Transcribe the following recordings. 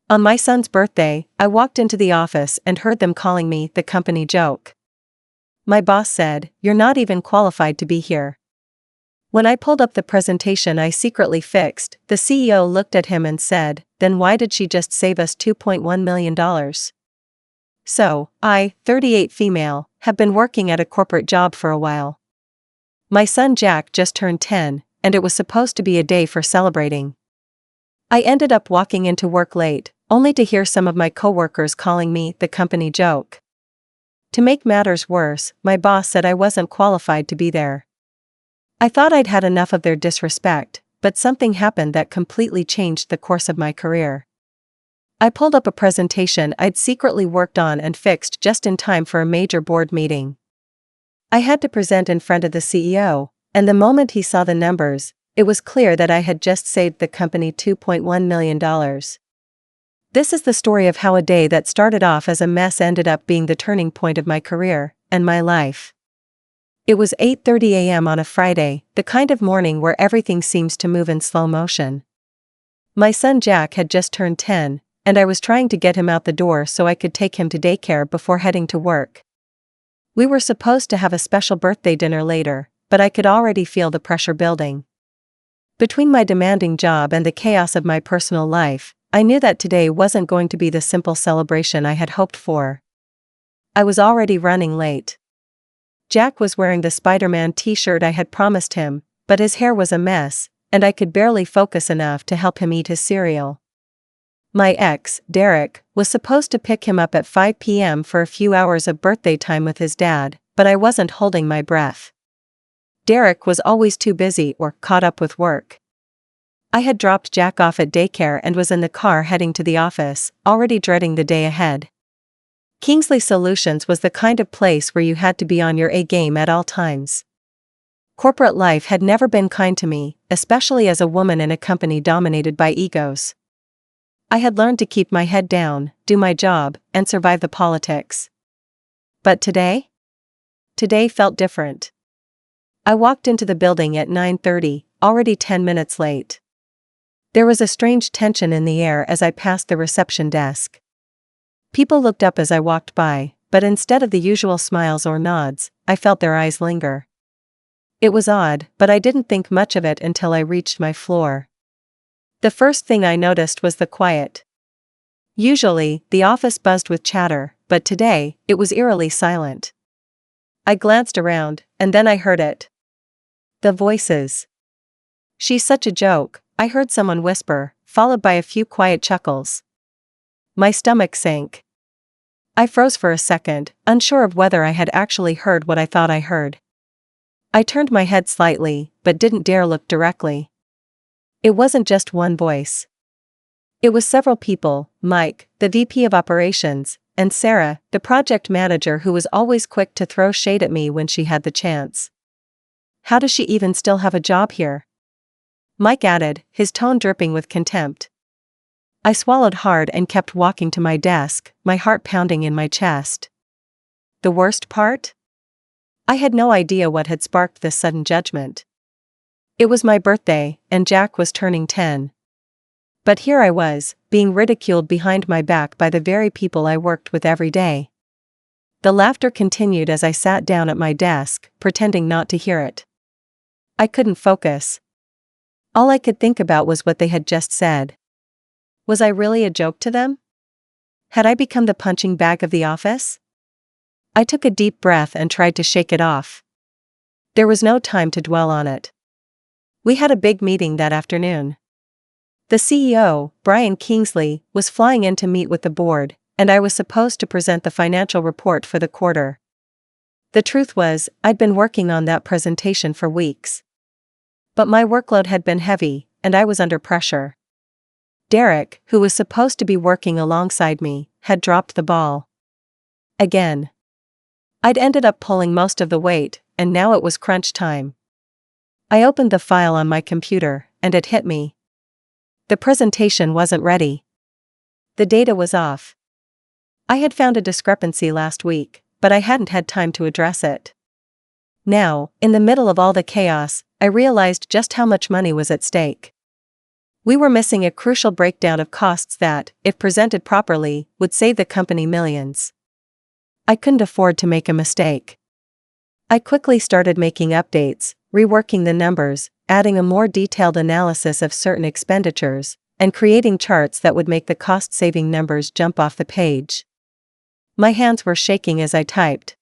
On my son's birthday, I walked into the office and heard them calling me the company joke. My boss said, "You're not even qualified to be here." When I pulled up the presentation I secretly fixed, the CEO looked at him and said, "Then why did she just save us $2.1 million? So, I, 38 female, have been working at a corporate job for a while. My son Jack just turned 10, and it was supposed to be a day for celebrating. I ended up walking into work late, only to hear some of my coworkers calling me the company joke. To make matters worse, my boss said I wasn't qualified to be there. I thought I'd had enough of their disrespect, but something happened that completely changed the course of my career. I pulled up a presentation I'd secretly worked on and fixed just in time for a major board meeting. I had to present in front of the CEO, and the moment he saw the numbers, it was clear that I had just saved the company $2.1 million. This is the story of how a day that started off as a mess ended up being the turning point of my career and my life. It was 8:30 a.m. on a Friday, the kind of morning where everything seems to move in slow motion. My son Jack had just turned 10, and I was trying to get him out the door so I could take him to daycare before heading to work. We were supposed to have a special birthday dinner later, but I could already feel the pressure building. Between my demanding job and the chaos of my personal life, I knew that today wasn't going to be the simple celebration I had hoped for. I was already running late. Jack was wearing the Spider-Man t-shirt I had promised him, but his hair was a mess, and I could barely focus enough to help him eat his cereal. My ex, Derek, was supposed to pick him up at 5 p.m. for a few hours of birthday time with his dad, but I wasn't holding my breath. Derek was always too busy or caught up with work. I had dropped Jack off at daycare and was in the car heading to the office, already dreading the day ahead. Kingsley Solutions was the kind of place where you had to be on your A game at all times. Corporate life had never been kind to me, especially as a woman in a company dominated by egos. I had learned to keep my head down, do my job, and survive the politics. But today? Today felt different. I walked into the building at 9:30, already 10 minutes late. There was a strange tension in the air as I passed the reception desk. People looked up as I walked by, but instead of the usual smiles or nods, I felt their eyes linger. It was odd, but I didn't think much of it until I reached my floor. The first thing I noticed was the quiet. Usually, the office buzzed with chatter, but today, it was eerily silent. I glanced around, and then I heard it. The voices. "She's such a joke," I heard someone whisper, followed by a few quiet chuckles. My stomach sank. I froze for a second, unsure of whether I had actually heard what I thought I heard. I turned my head slightly, but didn't dare look directly. It wasn't just one voice. It was several people: Mike, the VP of Operations, and Sarah, the project manager who was always quick to throw shade at me when she had the chance. "How does she even still have a job here?" Mike added, his tone dripping with contempt. I swallowed hard and kept walking to my desk, my heart pounding in my chest. The worst part? I had no idea what had sparked this sudden judgment. It was my birthday, and Jack was turning 10. But here I was, being ridiculed behind my back by the very people I worked with every day. The laughter continued as I sat down at my desk, pretending not to hear it. I couldn't focus. All I could think about was what they had just said. Was I really a joke to them? Had I become the punching bag of the office? I took a deep breath and tried to shake it off. There was no time to dwell on it. We had a big meeting that afternoon. The CEO, Brian Kingsley, was flying in to meet with the board, and I was supposed to present the financial report for the quarter. The truth was, I'd been working on that presentation for weeks. But my workload had been heavy, and I was under pressure. Derek, who was supposed to be working alongside me, had dropped the ball. Again. I'd ended up pulling most of the weight, and now it was crunch time. I opened the file on my computer, and it hit me. The presentation wasn't ready. The data was off. I had found a discrepancy last week, but I hadn't had time to address it. Now, in the middle of all the chaos, I realized just how much money was at stake. We were missing a crucial breakdown of costs that, if presented properly, would save the company millions. I couldn't afford to make a mistake. I quickly started making updates, reworking the numbers, adding a more detailed analysis of certain expenditures, and creating charts that would make the cost-saving numbers jump off the page. My hands were shaking as I typed.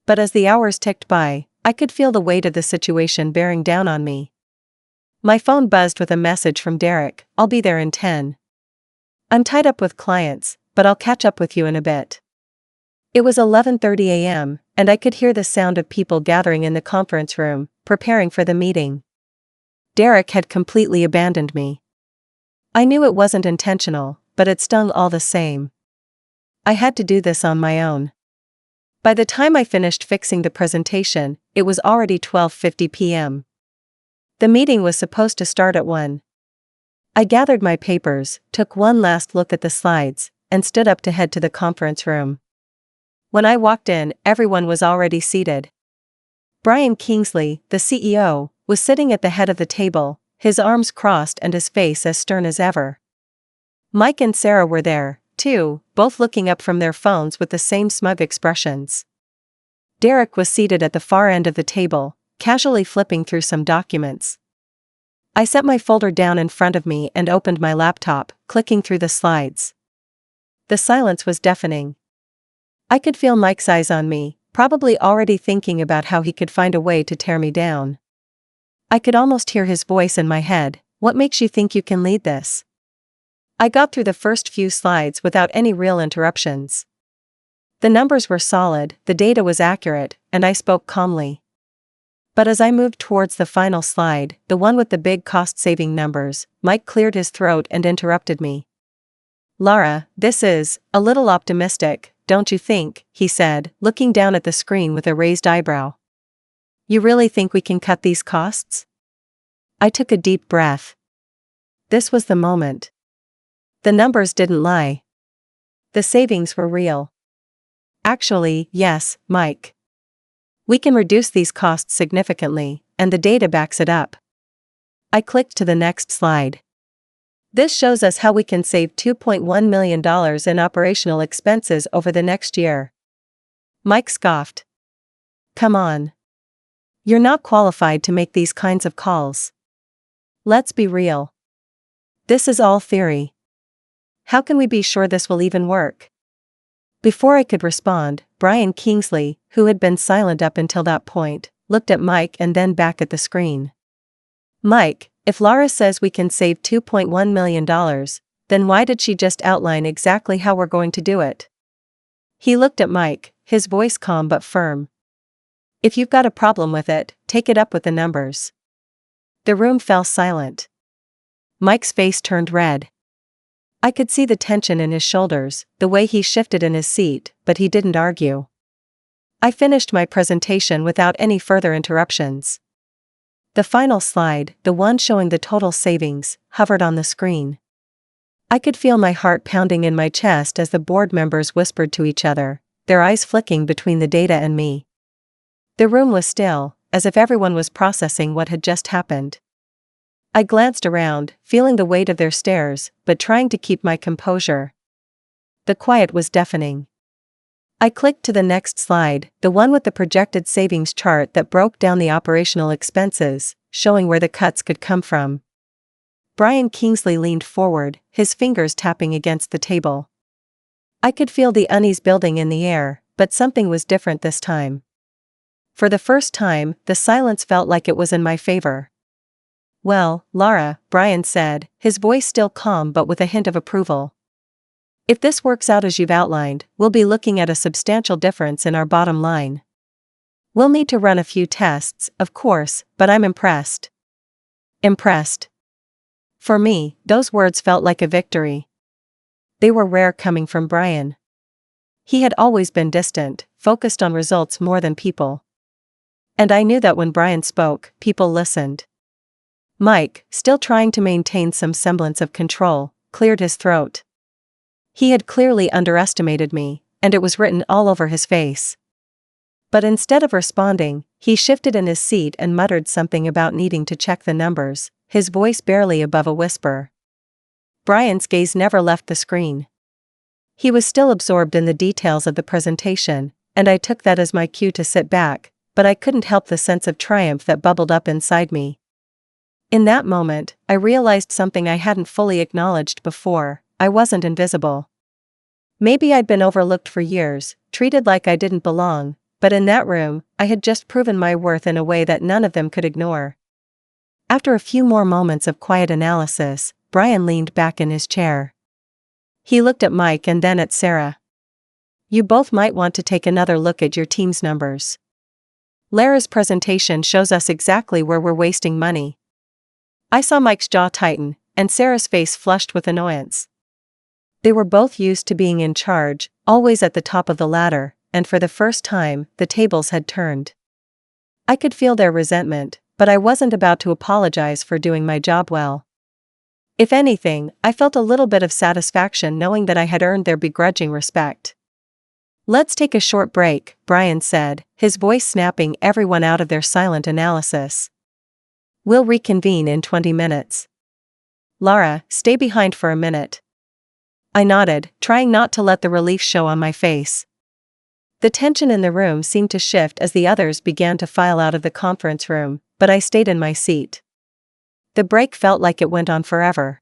But as the hours ticked by, I could feel the weight of the situation bearing down on me. My phone buzzed with a message from Derek. "I'll be there in 10. I'm tied up with clients, but I'll catch up with you in a bit." It was 11:30 a.m., and I could hear the sound of people gathering in the conference room, preparing for the meeting. Derek had completely abandoned me. I knew it wasn't intentional, but it stung all the same. I had to do this on my own. By the time I finished fixing the presentation, it was already 12:50 p.m. The meeting was supposed to start at 1. I gathered my papers, took one last look at the slides, and stood up to head to the conference room. When I walked in, everyone was already seated. Brian Kingsley, the CEO, was sitting at the head of the table, his arms crossed and his face as stern as ever. Mike and Sarah were there, too, both looking up from their phones with the same smug expressions. Derek was seated at the far end of the table, casually flipping through some documents. I set my folder down in front of me and opened my laptop, clicking through the slides. The silence was deafening. I could feel Mike's eyes on me, probably already thinking about how he could find a way to tear me down. I could almost hear his voice in my head. "What makes you think you can lead this?" I got through the first few slides without any real interruptions. The numbers were solid, the data was accurate, and I spoke calmly. But as I moved towards the final slide, the one with the big cost-saving numbers, Mike cleared his throat and interrupted me. "Lara, this is a little optimistic, don't you think?" he said, looking down at the screen with a raised eyebrow. "You really think we can cut these costs?" I took a deep breath. This was the moment. The numbers didn't lie. The savings were real. "Actually, yes, Mike. We can reduce these costs significantly, and the data backs it up." I clicked to the next slide. "This shows us how we can save $2.1 million in operational expenses over the next year." Mike scoffed. "Come on. You're not qualified to make these kinds of calls. Let's be real. This is all theory. How can we be sure this will even work?" Before I could respond, Brian Kingsley, who had been silent up until that point, looked at Mike and then back at the screen. "Mike, if Lara says we can save $2.1 million, then why did she just outline exactly how we're going to do it?" He looked at Mike, his voice calm but firm. "If you've got a problem with it, take it up with the numbers." The room fell silent. Mike's face turned red. I could see the tension in his shoulders, the way he shifted in his seat, but he didn't argue. I finished my presentation without any further interruptions. The final slide, the one showing the total savings, hovered on the screen. I could feel my heart pounding in my chest as the board members whispered to each other, their eyes flicking between the data and me. The room was still, as if everyone was processing what had just happened. I glanced around, feeling the weight of their stares, but trying to keep my composure. The quiet was deafening. I clicked to the next slide, the one with the projected savings chart that broke down the operational expenses, showing where the cuts could come from. Brian Kingsley leaned forward, his fingers tapping against the table. I could feel the unease building in the air, but something was different this time. For the first time, the silence felt like it was in my favor. "Well, Lara," Brian said, his voice still calm but with a hint of approval. "If this works out as you've outlined, we'll be looking at a substantial difference in our bottom line. We'll need to run a few tests, of course, but I'm impressed." Impressed. For me, those words felt like a victory. They were rare coming from Brian. He had always been distant, focused on results more than people. And I knew that when Brian spoke, people listened. Mike, still trying to maintain some semblance of control, cleared his throat. He had clearly underestimated me, and it was written all over his face. But instead of responding, he shifted in his seat and muttered something about needing to check the numbers, his voice barely above a whisper. Brian's gaze never left the screen. He was still absorbed in the details of the presentation, and I took that as my cue to sit back, but I couldn't help the sense of triumph that bubbled up inside me. In that moment, I realized something I hadn't fully acknowledged before: I wasn't invisible. Maybe I'd been overlooked for years, treated like I didn't belong, but in that room, I had just proven my worth in a way that none of them could ignore. After a few more moments of quiet analysis, Brian leaned back in his chair. He looked at Mike and then at Sarah. "You both might want to take another look at your team's numbers. Lara's presentation shows us exactly where we're wasting money." I saw Mike's jaw tighten, and Sarah's face flushed with annoyance. They were both used to being in charge, always at the top of the ladder, and for the first time, the tables had turned. I could feel their resentment, but I wasn't about to apologize for doing my job well. If anything, I felt a little bit of satisfaction knowing that I had earned their begrudging respect. "Let's take a short break," Brian said, his voice snapping everyone out of their silent analysis. "We'll reconvene in 20 minutes. Lara, stay behind for a minute." I nodded, trying not to let the relief show on my face. The tension in the room seemed to shift as the others began to file out of the conference room, but I stayed in my seat. The break felt like it went on forever.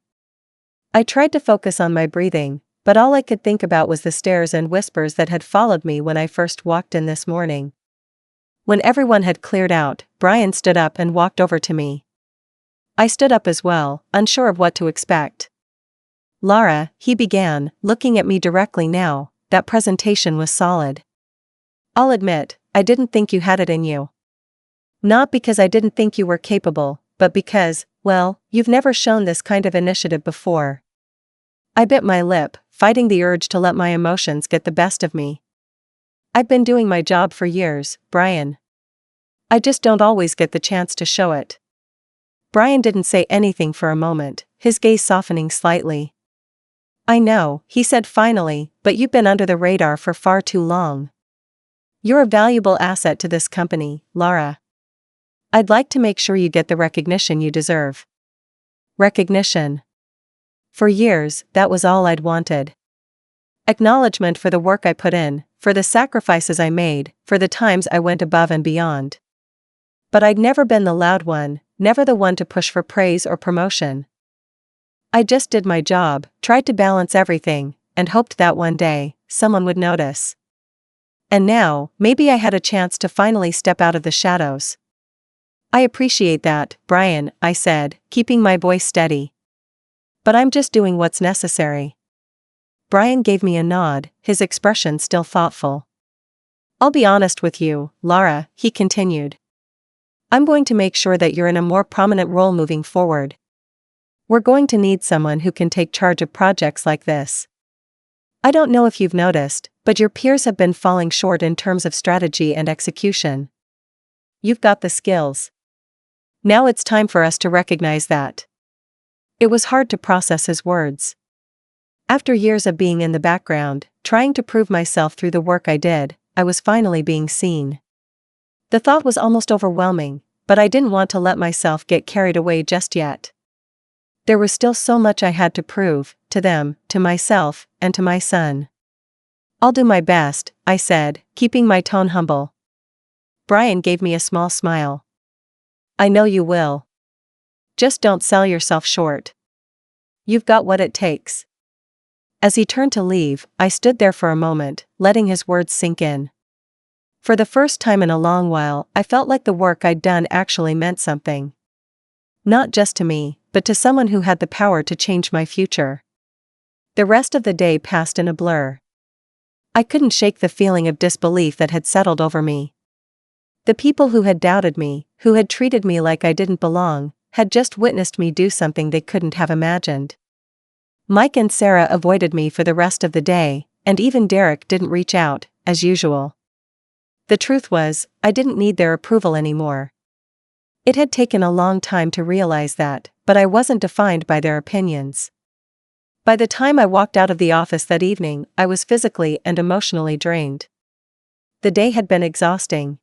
I tried to focus on my breathing, but all I could think about was the stares and whispers that had followed me when I first walked in this morning. When everyone had cleared out, Brian stood up and walked over to me. I stood up as well, unsure of what to expect. "Lara," he began, looking at me directly now, "that presentation was solid. I'll admit, I didn't think you had it in you. Not because I didn't think you were capable, but because, well, you've never shown this kind of initiative before." I bit my lip, fighting the urge to let my emotions get the best of me. "I've been doing my job for years, Brian. I just don't always get the chance to show it." Brian didn't say anything for a moment, his gaze softening slightly. "I know," he said finally, "but you've been under the radar for far too long. You're a valuable asset to this company, Lara. I'd like to make sure you get the recognition you deserve." Recognition. For years, that was all I'd wanted. Acknowledgement for the work I put in, for the sacrifices I made, for the times I went above and beyond. But I'd never been the loud one, never the one to push for praise or promotion. I just did my job, tried to balance everything, and hoped that one day, someone would notice. And now, maybe I had a chance to finally step out of the shadows. "I appreciate that, Brian," I said, keeping my voice steady. "But I'm just doing what's necessary." Brian gave me a nod, his expression still thoughtful. "I'll be honest with you, Lara," he continued. "I'm going to make sure that you're in a more prominent role moving forward. We're going to need someone who can take charge of projects like this. I don't know if you've noticed, but your peers have been falling short in terms of strategy and execution. You've got the skills. Now it's time for us to recognize that." It was hard to process his words. After years of being in the background, trying to prove myself through the work I did, I was finally being seen. The thought was almost overwhelming, but I didn't want to let myself get carried away just yet. There was still so much I had to prove, to them, to myself, and to my son. "I'll do my best," I said, keeping my tone humble. Brian gave me a small smile. "I know you will. Just don't sell yourself short. You've got what it takes." As he turned to leave, I stood there for a moment, letting his words sink in. For the first time in a long while, I felt like the work I'd done actually meant something. Not just to me, but to someone who had the power to change my future. The rest of the day passed in a blur. I couldn't shake the feeling of disbelief that had settled over me. The people who had doubted me, who had treated me like I didn't belong, had just witnessed me do something they couldn't have imagined. Mike and Sarah avoided me for the rest of the day, and even Derek didn't reach out, as usual. The truth was, I didn't need their approval anymore. It had taken a long time to realize that, but I wasn't defined by their opinions. By the time I walked out of the office that evening, I was physically and emotionally drained. The day had been exhausting.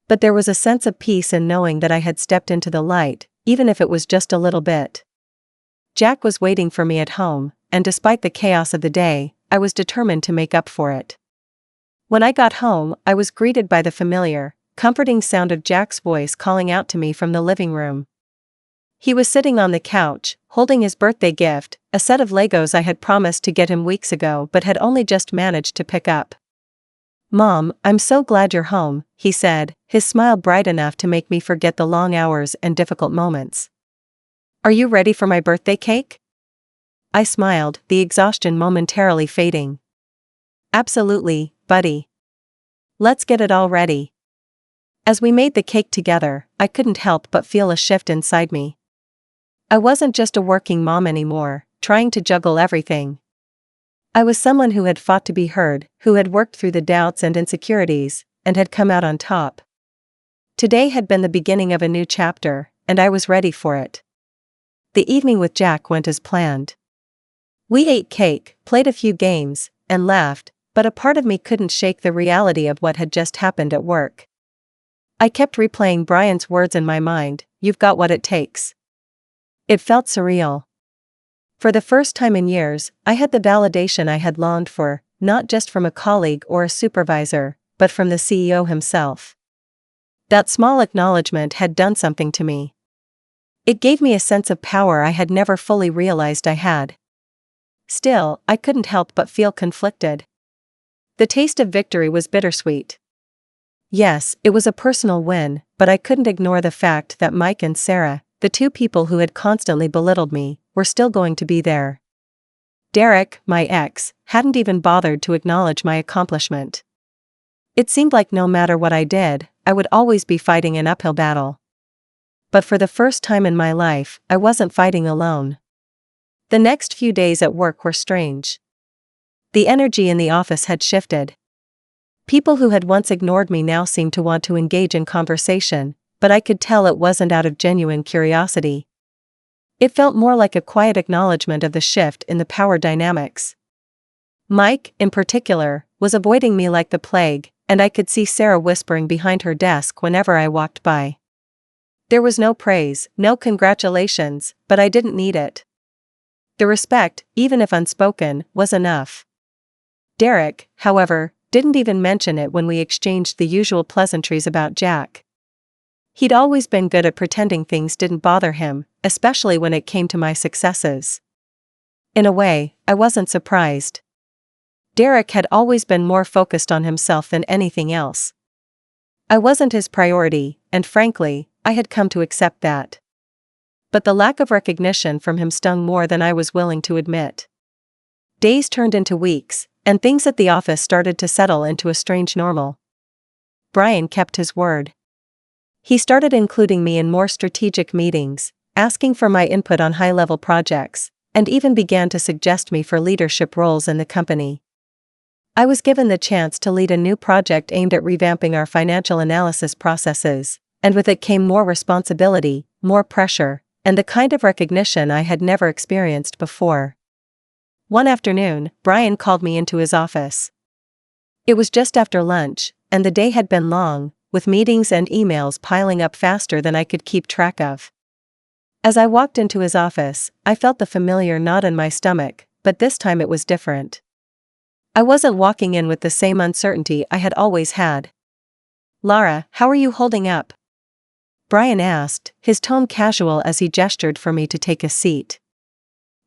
But there was a sense of peace in knowing that I had stepped into the light, even if it was just a little bit. Jack was waiting for me at home, and despite the chaos of the day, I was determined to make up for it. When I got home, I was greeted by the familiar, comforting sound of Jack's voice calling out to me from the living room. He was sitting on the couch, holding his birthday gift, a set of Legos I had promised to get him weeks ago but had only just managed to pick up. "Mom, I'm so glad you're home," he said, his smile bright enough to make me forget the long hours and difficult moments. "Are you ready for my birthday cake?" I smiled, the exhaustion momentarily fading. "Absolutely, buddy. Let's get it all ready." As we made the cake together, I couldn't help but feel a shift inside me. I wasn't just a working mom anymore, trying to juggle everything. I was someone who had fought to be heard, who had worked through the doubts and insecurities, and had come out on top. Today had been the beginning of a new chapter, and I was ready for it. The evening with Jack went as planned. We ate cake, played a few games, and laughed, but a part of me couldn't shake the reality of what had just happened at work. I kept replaying Brian's words in my mind, "You've got what it takes." It felt surreal. For the first time in years, I had the validation I had longed for, not just from a colleague or a supervisor, but from the CEO himself. That small acknowledgement had done something to me. It gave me a sense of power I had never fully realized I had. Still, I couldn't help but feel conflicted. The taste of victory was bittersweet. Yes, it was a personal win, but I couldn't ignore the fact that Mike and Sarah, the two people who had constantly belittled me, were still going to be there. Derek, my ex, hadn't even bothered to acknowledge my accomplishment. It seemed like no matter what I did, I would always be fighting an uphill battle. But for the first time in my life, I wasn't fighting alone. The next few days at work were strange. The energy in the office had shifted. People who had once ignored me now seemed to want to engage in conversation, but I could tell it wasn't out of genuine curiosity. It felt more like a quiet acknowledgement of the shift in the power dynamics. Mike, in particular, was avoiding me like the plague, and I could see Sarah whispering behind her desk whenever I walked by. There was no praise, no congratulations, but I didn't need it. The respect, even if unspoken, was enough. Derek, however, didn't even mention it when we exchanged the usual pleasantries about Jack. He'd always been good at pretending things didn't bother him, especially when it came to my successes. In a way, I wasn't surprised. Derek had always been more focused on himself than anything else. I wasn't his priority, and frankly, I had come to accept that. But the lack of recognition from him stung more than I was willing to admit. Days turned into weeks, and things at the office started to settle into a strange normal. Brian kept his word. He started including me in more strategic meetings, asking for my input on high-level projects, and even began to suggest me for leadership roles in the company. I was given the chance to lead a new project aimed at revamping our financial analysis processes, and with it came more responsibility, more pressure, and the kind of recognition I had never experienced before. One afternoon, Brian called me into his office. It was just after lunch, and the day had been long, with meetings and emails piling up faster than I could keep track of. As I walked into his office, I felt the familiar knot in my stomach, but this time it was different. I wasn't walking in with the same uncertainty I had always had. "Lara, how are you holding up?" Brian asked, his tone casual as he gestured for me to take a seat.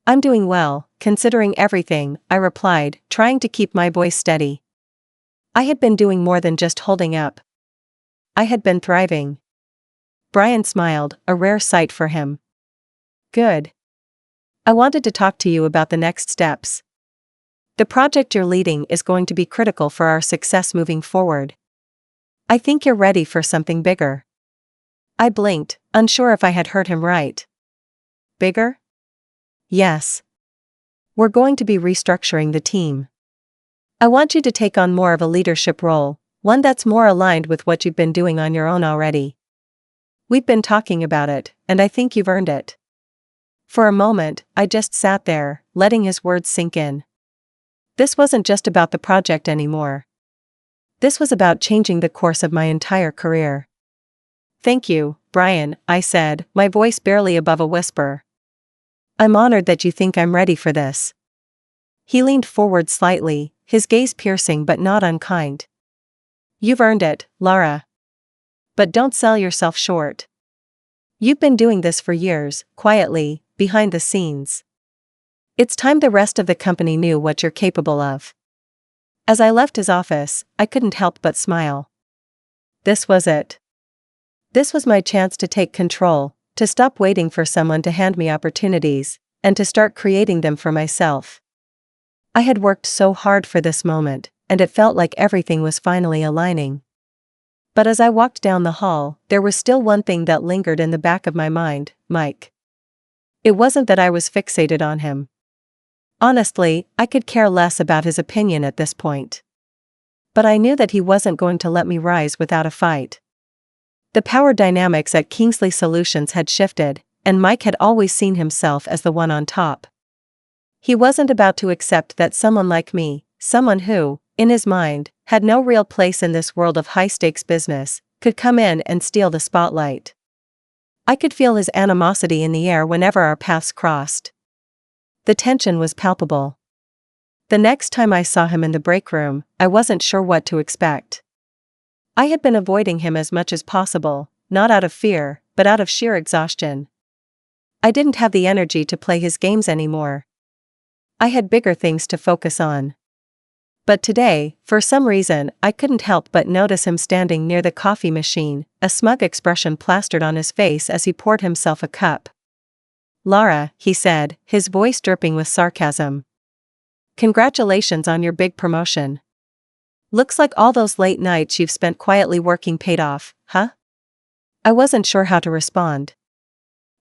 "I'm doing well, considering everything," I replied, trying to keep my voice steady. I had been doing more than just holding up. I had been thriving. Brian smiled, a rare sight for him. "Good. I wanted to talk to you about the next steps. The project you're leading is going to be critical for our success moving forward. I think you're ready for something bigger." I blinked, unsure if I had heard him right. "Bigger?" "Yes. We're going to be restructuring the team. I want you to take on more of a leadership role, one that's more aligned with what you've been doing on your own already. We've been talking about it, and I think you've earned it." For a moment, I just sat there, letting his words sink in. This wasn't just about the project anymore. This was about changing the course of my entire career. "Thank you," Brian, I said, my voice barely above a whisper. I'm honored that you think I'm ready for this. He leaned forward slightly, his gaze piercing but not unkind. You've earned it, Lara. But don't sell yourself short. You've been doing this for years, quietly, behind the scenes. It's time the rest of the company knew what you're capable of. As I left his office, I couldn't help but smile. This was it. This was my chance to take control, to stop waiting for someone to hand me opportunities, and to start creating them for myself. I had worked so hard for this moment, and it felt like everything was finally aligning. But as I walked down the hall, there was still one thing that lingered in the back of my mind, Mike. It wasn't that I was fixated on him. Honestly, I could care less about his opinion at this point. But I knew that he wasn't going to let me rise without a fight. The power dynamics at Kingsley Solutions had shifted, and Mike had always seen himself as the one on top. He wasn't about to accept that someone like me, someone who, in his mind, had no real place in this world of high-stakes business, could come in and steal the spotlight. I could feel his animosity in the air whenever our paths crossed. The tension was palpable. The next time I saw him in the break room, I wasn't sure what to expect. I had been avoiding him as much as possible, not out of fear, but out of sheer exhaustion. I didn't have the energy to play his games anymore. I had bigger things to focus on. But today, for some reason, I couldn't help but notice him standing near the coffee machine, a smug expression plastered on his face as he poured himself a cup. Lara, he said, his voice dripping with sarcasm. Congratulations on your big promotion. Looks like all those late nights you've spent quietly working paid off, huh? I wasn't sure how to respond.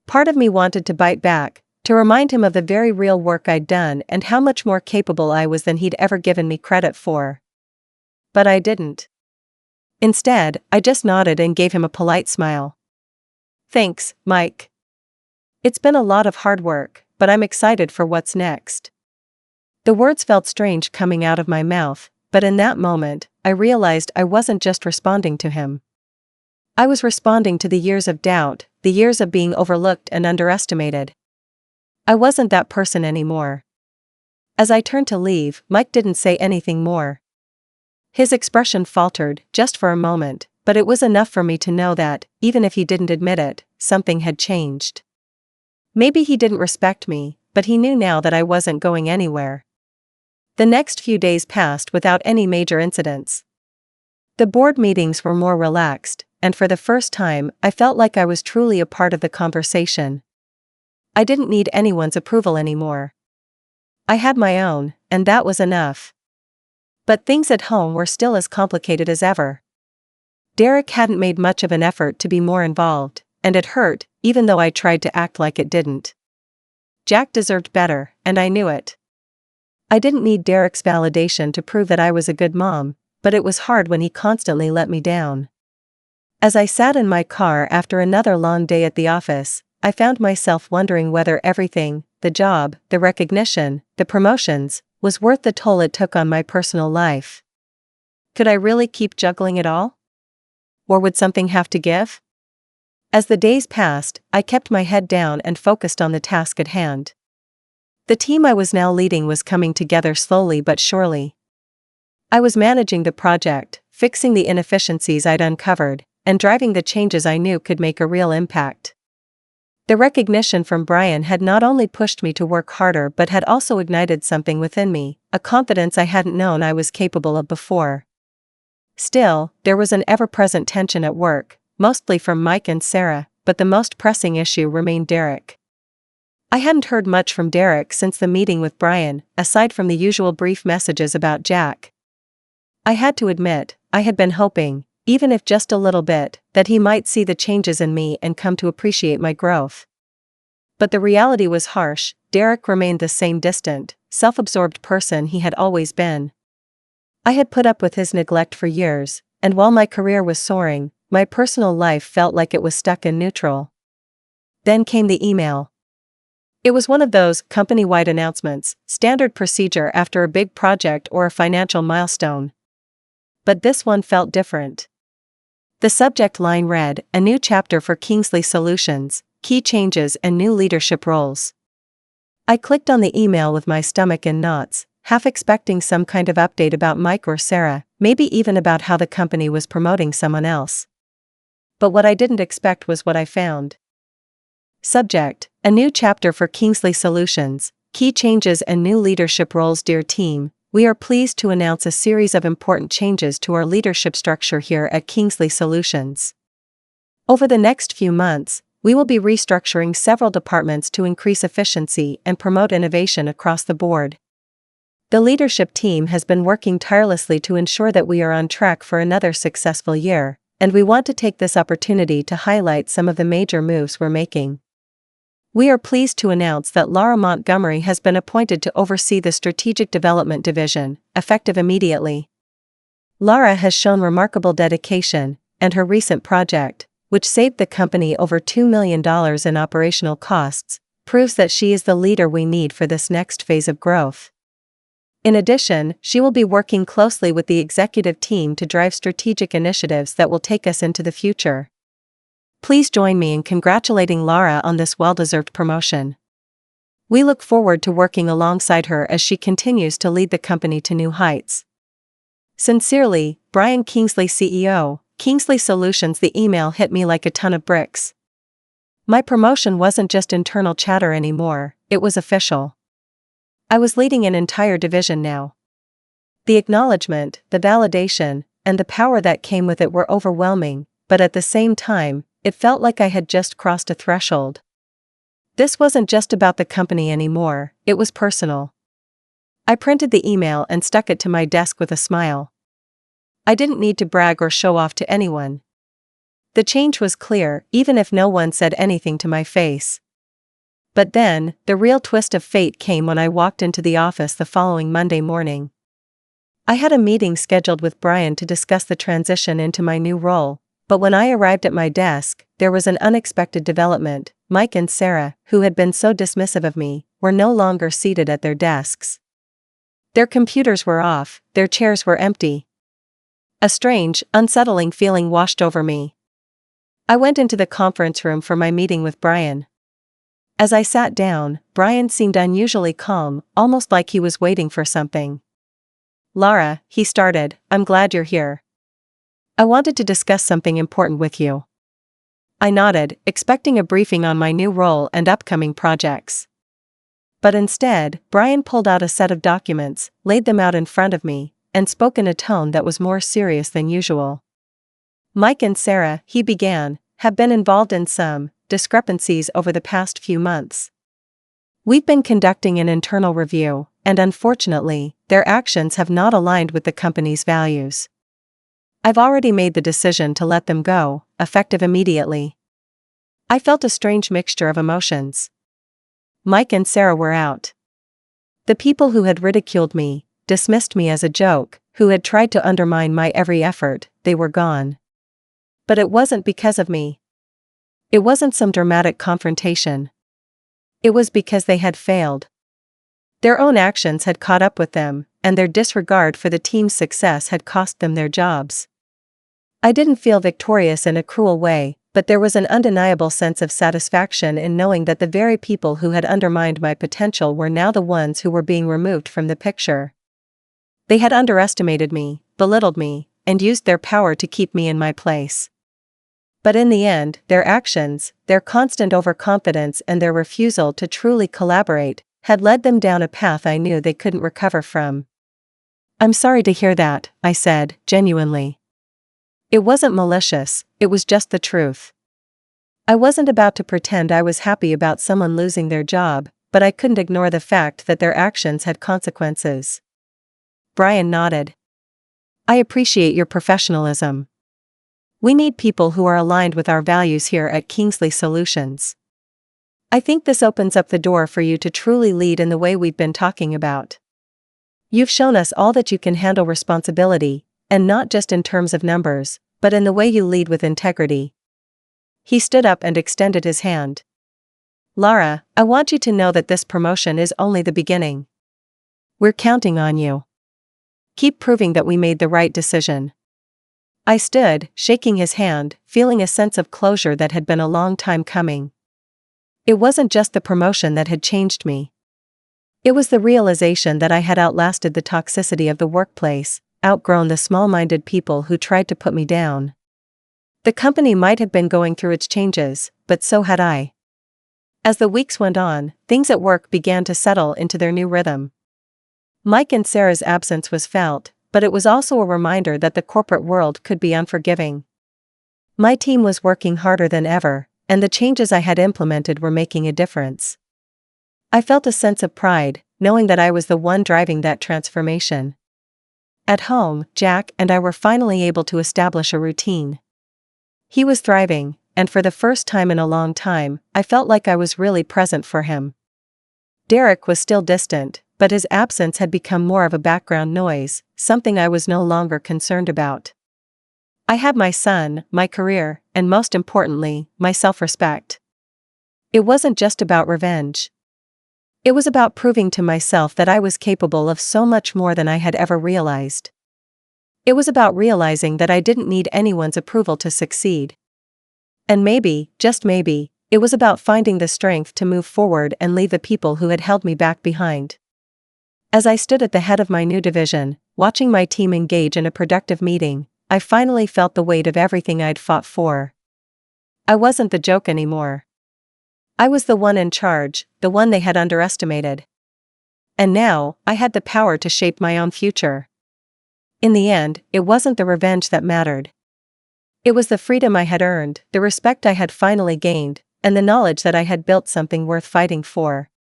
Part of me wanted to bite back, to remind him of the very real work I'd done and how much more capable I was than he'd ever given me credit for. But I didn't. Instead, I just nodded and gave him a polite smile. Thanks, Mike. It's been a lot of hard work, but I'm excited for what's next. The words felt strange coming out of my mouth, but in that moment, I realized I wasn't just responding to him. I was responding to the years of doubt, the years of being overlooked and underestimated. I wasn't that person anymore. As I turned to leave, Mike didn't say anything more. His expression faltered, just for a moment, but it was enough for me to know that, even if he didn't admit it, something had changed. Maybe he didn't respect me, but he knew now that I wasn't going anywhere. The next few days passed without any major incidents. The board meetings were more relaxed, and for the first time, I felt like I was truly a part of the conversation. I didn't need anyone's approval anymore. I had my own, and that was enough. But things at home were still as complicated as ever. Derek hadn't made much of an effort to be more involved, and it hurt, even though I tried to act like it didn't. Jack deserved better, and I knew it. I didn't need Derek's validation to prove that I was a good mom, but it was hard when he constantly let me down. As I sat in my car after another long day at the office, I found myself wondering whether everything, the job, the recognition, the promotions, was worth the toll it took on my personal life. Could I really keep juggling it all? Or would something have to give? As the days passed, I kept my head down and focused on the task at hand. The team I was now leading was coming together slowly but surely. I was managing the project, fixing the inefficiencies I'd uncovered, and driving the changes I knew could make a real impact. The recognition from Brian had not only pushed me to work harder but had also ignited something within me, a confidence I hadn't known I was capable of before. Still, there was an ever-present tension at work, mostly from Mike and Sarah, but the most pressing issue remained Derek. I hadn't heard much from Derek since the meeting with Brian, aside from the usual brief messages about Jack. I had to admit, I had been hoping, even if just a little bit, that he might see the changes in me and come to appreciate my growth. But the reality was harsh. Derek remained the same distant, self-absorbed person he had always been. I had put up with his neglect for years, and while my career was soaring, my personal life felt like it was stuck in neutral. Then came the email. It was one of those company-wide announcements, standard procedure after a big project or a financial milestone. But this one felt different. The subject line read, "A new chapter for Kingsley Solutions, key changes and new leadership roles." I clicked on the email with my stomach in knots, half expecting some kind of update about Mike or Sarah, maybe even about how the company was promoting someone else. But what I didn't expect was what I found. Subject: A new chapter for Kingsley Solutions, key changes and new leadership roles. Dear team, we are pleased to announce a series of important changes to our leadership structure here at Kingsley Solutions. Over the next few months, we will be restructuring several departments to increase efficiency and promote innovation across the board. The leadership team has been working tirelessly to ensure that we are on track for another successful year, and we want to take this opportunity to highlight some of the major moves we're making. We are pleased to announce that Laura Montgomery has been appointed to oversee the Strategic Development Division, effective immediately. Laura has shown remarkable dedication, and her recent project, which saved the company over $2 million in operational costs, proves that she is the leader we need for this next phase of growth. In addition, she will be working closely with the executive team to drive strategic initiatives that will take us into the future. Please join me in congratulating Laura on this well-deserved promotion. We look forward to working alongside her as she continues to lead the company to new heights. Sincerely, Brian Kingsley, CEO, Kingsley Solutions. The email hit me like a ton of bricks. My promotion wasn't just internal chatter anymore, it was official. I was leading an entire division now. The acknowledgement, the validation, and the power that came with it were overwhelming, but at the same time, it felt like I had just crossed a threshold. This wasn't just about the company anymore, it was personal. I printed the email and stuck it to my desk with a smile. I didn't need to brag or show off to anyone. The change was clear, even if no one said anything to my face. But then, the real twist of fate came when I walked into the office the following Monday morning. I had a meeting scheduled with Brian to discuss the transition into my new role, but when I arrived at my desk, there was an unexpected development. Mike and Sarah, who had been so dismissive of me, were no longer seated at their desks. Their computers were off, their chairs were empty. A strange, unsettling feeling washed over me. I went into the conference room for my meeting with Brian. As I sat down, Brian seemed unusually calm, almost like he was waiting for something. "Laura," he started, "I'm glad you're here. I wanted to discuss something important with you." I nodded, expecting a briefing on my new role and upcoming projects. But instead, Brian pulled out a set of documents, laid them out in front of me, and spoke in a tone that was more serious than usual. "Mike and Sarah," he began, "have been involved in some discrepancies over the past few months. We've been conducting an internal review, and unfortunately, their actions have not aligned with the company's values. I've already made the decision to let them go, effective immediately." I felt a strange mixture of emotions. Mike and Sarah were out. The people who had ridiculed me, dismissed me as a joke, who had tried to undermine my every effort, they were gone. But it wasn't because of me. It wasn't some dramatic confrontation. It was because they had failed. Their own actions had caught up with them, and their disregard for the team's success had cost them their jobs. I didn't feel victorious in a cruel way, but there was an undeniable sense of satisfaction in knowing that the very people who had undermined my potential were now the ones who were being removed from the picture. They had underestimated me, belittled me, and used their power to keep me in my place. But in the end, their actions, their constant overconfidence and their refusal to truly collaborate, had led them down a path I knew they couldn't recover from. "I'm sorry to hear that," I said, genuinely. It wasn't malicious, it was just the truth. I wasn't about to pretend I was happy about someone losing their job, but I couldn't ignore the fact that their actions had consequences. Brian nodded. "I appreciate your professionalism. We need people who are aligned with our values here at Kingsley Solutions. I think this opens up the door for you to truly lead in the way we've been talking about. You've shown us all that you can handle responsibility, and not just in terms of numbers, but in the way you lead with integrity." He stood up and extended his hand. "Laura, I want you to know that this promotion is only the beginning. We're counting on you. Keep proving that we made the right decision." I stood, shaking his hand, feeling a sense of closure that had been a long time coming. It wasn't just the promotion that had changed me. It was the realization that I had outlasted the toxicity of the workplace, outgrown the small-minded people who tried to put me down. The company might have been going through its changes, but so had I. As the weeks went on, things at work began to settle into their new rhythm. Mike and Sarah's absence was felt, but it was also a reminder that the corporate world could be unforgiving. My team was working harder than ever, and the changes I had implemented were making a difference. I felt a sense of pride, knowing that I was the one driving that transformation. At home, Jack and I were finally able to establish a routine. He was thriving, and for the first time in a long time, I felt like I was really present for him. Derek was still distant, but his absence had become more of a background noise, something I was no longer concerned about. I had my son, my career, and most importantly, my self-respect. It wasn't just about revenge. It was about proving to myself that I was capable of so much more than I had ever realized. It was about realizing that I didn't need anyone's approval to succeed. And maybe, just maybe, it was about finding the strength to move forward and leave the people who had held me back behind. As I stood at the head of my new division, watching my team engage in a productive meeting, I finally felt the weight of everything I'd fought for. I wasn't the joke anymore. I was the one in charge, the one they had underestimated. And now, I had the power to shape my own future. In the end, it wasn't the revenge that mattered. It was the freedom I had earned, the respect I had finally gained, and the knowledge that I had built something worth fighting for.